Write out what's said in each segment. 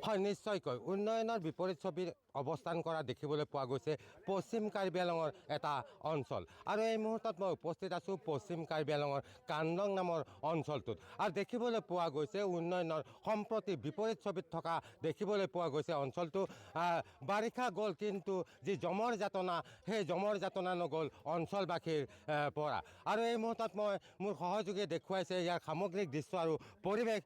হয় নিশ্চয়কৈ উন্নয়নৰ বিপৰীত ছবিৰ অৱস্থান কৰা দেখিবলৈ পোৱা গৈছে পশ্চিম কাৰ্বি আংলঙৰ এটা অঞ্চল আৰু এই মুহূৰ্তত মই উপস্থিত আছোঁ পশ্চিম কাৰ্বি আংলঙৰ কান্দং নামৰ অঞ্চলটোত আৰু দেখিবলৈ পোৱা গৈছে উন্নয়নৰ সম্প্ৰতি বিপৰীত ছবিত থকা দেখিবলৈ পোৱা গৈছে অঞ্চলটো বাৰিষা গ'ল কিন্তু যি জমৰ যাতনা সেই জমৰ যাতনা নগ'ল অঞ্চলবাসীৰ পৰা আৰু এই মুহূৰ্তত মই মোৰ সহযোগীয়ে দেখুৱাইছে ইয়াৰ সামগ্ৰিক দৃশ্য আৰু পৰিৱেশ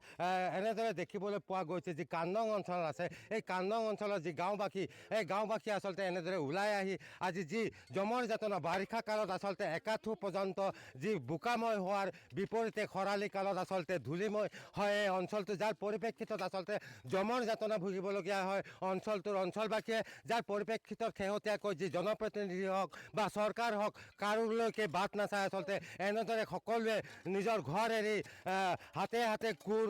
এনেদৰে দেখিবলৈ পোৱা গৈছে যি কান্দং অঞ্চল আছে এই কান্দং অঞ্চলৰ যি গাঁওবাসী এই গাঁওবাসী আচলতে এনেদৰে ওলাই আহি আজি যি জমৰ যাতনা বাৰিষা কালত আচলতে একাঠু পৰ্যন্ত যি বোকাময় হোৱাৰ বিপৰীতে খৰালি কালত আচলতে ধূলিময় হয় এই অঞ্চলটো যাৰ পৰিপ্ৰেক্ষিতত আচলতে জমৰ যাতনা ভুগিবলগীয়া হয় অঞ্চলটোৰ অঞ্চলবাসীয়ে যাৰ পৰিপ্ৰেক্ষিতত শেহতীয়াকৈ যি জনপ্ৰতিনিধি হওক বা চৰকাৰ হওক কাৰোলৈকে বাট নাচায় আচলতে এনেদৰে সকলোৱে নিজৰ ঘৰ এৰি হাতে হাতে কোৰ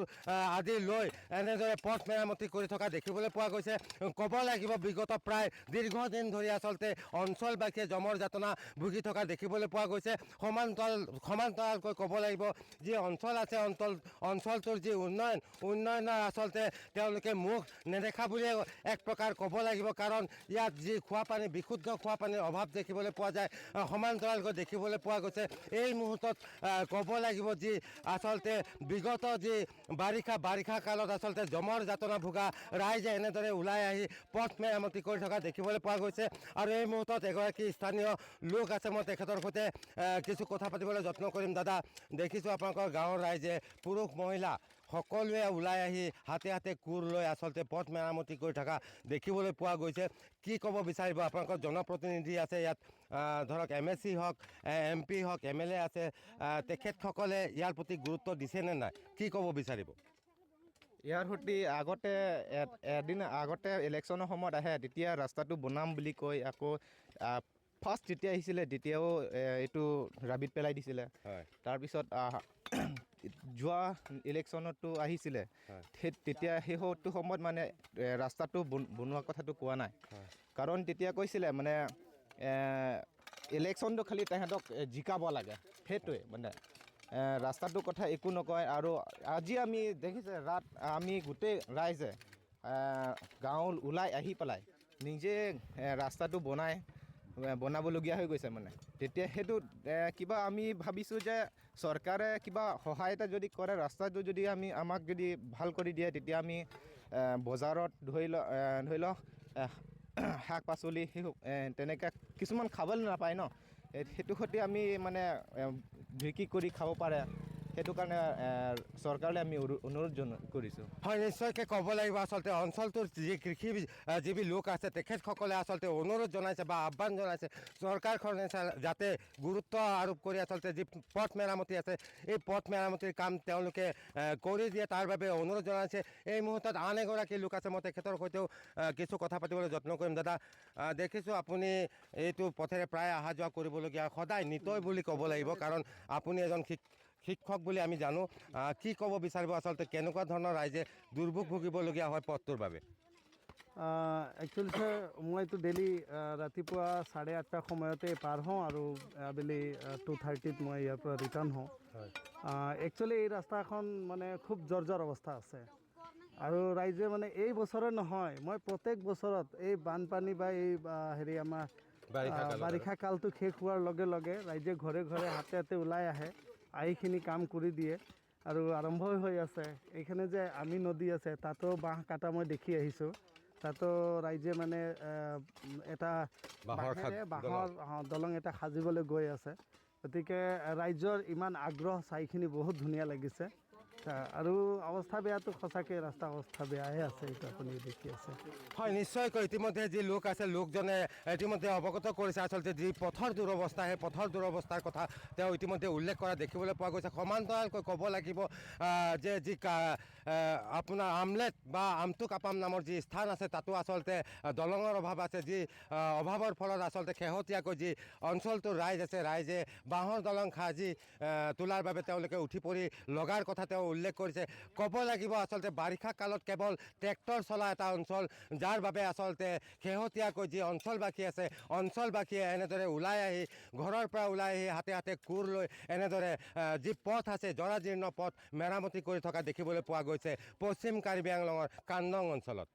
আদি লৈ এনেদৰে পথ মেৰামতি কৰি থকা দেখিবলৈ পোৱা গৈছে ক'ব লাগিব বিগত প্ৰায় দীৰ্ঘদিন ধৰি আচলতে অঞ্চলবাসীয়ে জমৰ যাতনা ভুগি থকা দেখিবলৈ পোৱা গৈছে সমান্তৰালকৈ ক'ব লাগিব যি অঞ্চল আছে অঞ্চলটোৰ যি উন্নয়নৰ আচলতে তেওঁলোকে মুখ নেদেখা বুলিয়ে এক প্ৰকাৰ ক'ব লাগিব কাৰণ ইয়াত যি খোৱাপানী বিশুদ্ধ খোৱাপানীৰ অভাৱ দেখিবলৈ পোৱা যায় সমান্তৰালকৈ দেখিবলৈ পোৱা গৈছে এই মুহূৰ্তত ক'ব লাগিব যি আচলতে বিগত যি বাৰিষা কালত আচলতে জমৰ যাতনা ভোগা ৰাইজে এনেদৰে ওলাই আহি পথ মেৰামতি কৰি থকা দেখিবলৈ পোৱা গৈছে আৰু এই মুহূৰ্তত এগৰাকী স্থানীয় লোক আছে মই তেখেতৰ সৈতে কিছু কথা পাতিবলৈ যত্ন কৰিম দাদা দেখিছোঁ আপোনালোকৰ গাঁৱৰ ৰাইজে পুৰুষ মহিলা সকলোৱে ওলাই আহি হাতে হাতে কোৰ লৈ আচলতে পথ মেৰামতি কৰি থকা দেখিবলৈ পোৱা গৈছে কি ক'ব বিচাৰিব আপোনালোকৰ জনপ্ৰতিনিধি আছে ইয়াত ধৰক MSC হওক MP হওক MLA আছে তেখেতসকলে ইয়াৰ প্ৰতি গুৰুত্ব দিছেনে নাই কি ক'ব বিচাৰিব ইয়াৰ সৈতে আগতে এদিন আগতে ইলেকশ্যনৰ সময়ত আহে তেতিয়া ৰাস্তাটো বনাম বুলি কৈ আকৌ ফাৰ্ষ্ট যেতিয়া আহিছিলে তেতিয়াও এইটো ৰাবিত পেলাই দিছিলে তাৰপিছত যোৱা ইলেকশ্যনতো আহিছিলে তেতিয়া সেইটো সময়ত মানে ৰাস্তাটো বনোৱা কথাটো কোৱা নাই কাৰণ তেতিয়া কৈছিলে মানে ইলেকশ্যনটো খালি তেহেঁতক জিকাব লাগে সেইটোৱে মানে ৰাস্তাটোৰ কথা একো নকয় আৰু আজি আমি দেখিছে আমি গোটেই ৰাইজে গাঁও ওলাই আহি পেলাই নিজে ৰাস্তাটো বনাবলগীয়া হৈ গৈছে মানে তেতিয়া সেইটো কিবা আমি ভাবিছোঁ যে চৰকাৰে কিবা সহায় এটা যদি কৰে ৰাস্তাটো যদি আমাক যদি ভাল কৰি দিয়ে তেতিয়া আমি বজাৰত ধৰি লওক শাক পাচলি তেনেকৈ কিছুমান খাবলৈ নাপায় ন সেইটো সৈতে আমি মানে বিক্ৰী কৰি খাব পাৰে সেইটো কাৰণে চৰকাৰলৈ আমি অনুৰোধ কৰিছোঁ হয় নিশ্চয়কৈ ক'ব লাগিব আচলতে অঞ্চলটোৰ যি কৃষিজীৱী লোক আছে তেখেতসকলে আচলতে অনুৰোধ জনাইছে বা আহ্বান জনাইছে চৰকাৰখনে যাতে গুৰুত্ব আৰোপ কৰি আচলতে যি পথ মেৰামতি আছে এই পথ মেৰামতিৰ কাম তেওঁলোকে কৰি দিয়ে তাৰ বাবে অনুৰোধ জনাইছে এই মুহূৰ্তত আন এগৰাকী লোক আছে মই তেখেতৰ সৈতেও কিছু কথা পাতিবলৈ যত্ন কৰিম দাদা দেখিছোঁ আপুনি এইটো পথেৰে প্ৰায় অহা যোৱা কৰিবলগীয়া সদায় নিতৈ বুলি ক'ব লাগিব কাৰণ আপুনি এজন শিক্ষক বুলি আমি জানো কি ক'ব বিচাৰিব আচলতে কেনেকুৱা ধৰণৰ ৰাইজে দুৰ্ভোগ ভুগিবলগীয়া হয় পথটোৰ বাবে একচুৱেলি ছাৰ মইতো ডেইলি ৰাতিপুৱা 8:30 সময়তে পাৰ হওঁ আৰু আবেলি 2:30 মই ইয়াৰ পৰা ৰিটাৰ্ণ হওঁ একচুৱেলি এই ৰাস্তাখন মানে খুব জৰ্জৰ অৱস্থা আছে আৰু ৰাইজে মানে এই বছৰে নহয় মই প্ৰত্যেক বছৰত এই বানপানী বা এই হেৰি আমাৰ বাৰিষা কালটো শেষ হোৱাৰ লগে লগে ৰাইজে ঘৰে ঘৰে হাতে হাতে ওলাই আহে এইখিনি কাম কৰি দিয়ে আৰু আৰম্ভ হৈ আছে এইখানে যে আমি নদী আছে তাতো বাঁহ কাটা মই দেখি আহিছোঁ তাতো ৰাইজে মানে এটা বাঁহৰ দলং এটা সাজিবলৈ গৈ আছে গতিকে ৰাইজৰ ইমান আগ্ৰহ চাইখিনি বহুত ধুনীয়া লাগিছে আৰু অৱস্থা বেয়াটো সঁচাকৈ ৰাস্তা অৱস্থা বেয়াহে আছে এইটো আপুনি দেখি আছে হয় নিশ্চয়কৈ ইতিমধ্যে যি লোক আছে লোকজনে ইতিমধ্যে অৱগত কৰিছে আচলতে যি পথৰ দুৰৱস্থা সেই পথৰ দুৰৱস্থাৰ কথা তেওঁ ইতিমধ্যে উল্লেখ কৰা দেখিবলৈ পোৱা গৈছে সমান্তৰালকৈ ক'ব লাগিব যে যি আপোনাৰ আমলেট বা আমটুক আপাম নামৰ যি স্থান আছে তাতো আচলতে দলঙৰ অভাৱ আছে যি অভাৱৰ ফলত আচলতে শেহতীয়াকৈ যি অঞ্চলটোৰ ৰাইজ আছে ৰাইজে বাঁহৰ দলং সাজি তোলাৰ বাবে তেওঁলোকে উঠি পৰি লগাৰ কথা তেওঁ উল্লেখ কৰিছে ক'ব লাগিব আচলতে বাৰিষা কালত কেৱল ট্ৰেক্টৰ চলা এটা অঞ্চল যাৰ বাবে আচলতে শেহতীয়াকৈ যি অঞ্চলবাসী আছে অঞ্চলবাসীয়ে এনেদৰে ওলাই আহি ঘৰৰ পৰা ওলাই আহি হাতে হাতে কোৰ লৈ এনেদৰে যি পথ আছে জৰাজীৰ্ণ পথ মেৰামতি কৰি থকা দেখিবলৈ পোৱা গৈছে পশ্চিম কাৰ্বি আংলঙৰ কান্দং অঞ্চলত